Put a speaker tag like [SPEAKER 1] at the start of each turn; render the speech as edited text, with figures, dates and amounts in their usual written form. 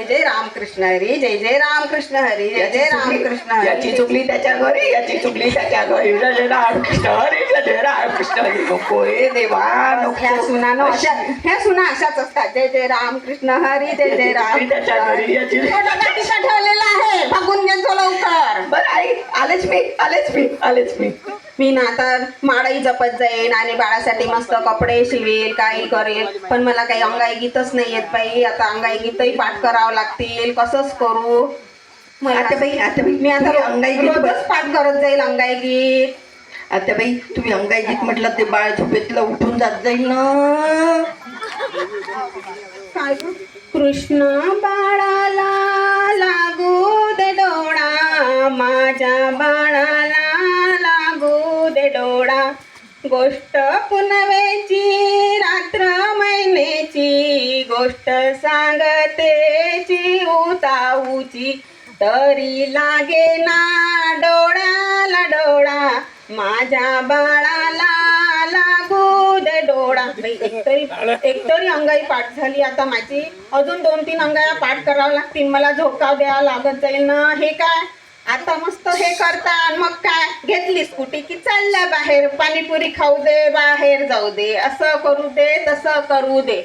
[SPEAKER 1] जय रामकृष्ण हरी, जय जय रामकृष्ण हरी, जय जय रामकृष्ण हरी.
[SPEAKER 2] याची चुकली त्याच्या घरी, याची चुकली त्याच्या घरी. जय जय रामकृष्ण हरी, जय जय रामकृष्ण हरी. नको रे देवा
[SPEAKER 1] ह्या
[SPEAKER 2] नको.
[SPEAKER 1] सुना अशाच असतात. जय जय रामकृष्ण हरी, जय जय राम.
[SPEAKER 2] त्याच्या घरी याची.
[SPEAKER 1] ठेवलेला आहे, बघून घेतो लवकर.
[SPEAKER 2] बरं आई, आलेच मी.
[SPEAKER 1] मी ना आता माळाही जपत जाईन आणि बाळासाठी मस्त कपडे शिवेल, काही करेल. पण मला काही अंगाई गीतच नाही येत बाई. आता अंगाई गीतही पाठ करावं लागतील. कसंच करू
[SPEAKER 2] आता बाई
[SPEAKER 1] मी आता
[SPEAKER 2] अंगाई गीत
[SPEAKER 1] रोजच पाठ करत जाईल अंगाई गीत.
[SPEAKER 2] आता बाई तुम्ही अंगाई गीत म्हटलं ते बाळ झोपेतलं उठून जात जाईल ना.
[SPEAKER 1] काय ग? कृष्ण बाळाला लागू दे डोळा, माझ्या बाळाला लागू दे डोळा. गोष्ट पुनवेची रात्र महिन्याची, गोष्ट सांगते चिऊताऊची. तरी लागे ना डोळ्याला डोळा, माझ्या बाळाला लागू दे डोळा. एकतरी अंगाई पाठ झाली आता माझी. अजून 2-3 अंगाया पाठ करावं लागतील. मला झोकाव द्यावा लागत जाईल ना. हे काय आता मस्त हे करता. मग काय घेतली स्कूटी की चालल्या बाहेर. पाणीपुरी खाऊ दे, बाहेर जाऊ दे, असं करू दे, तसं करू दे.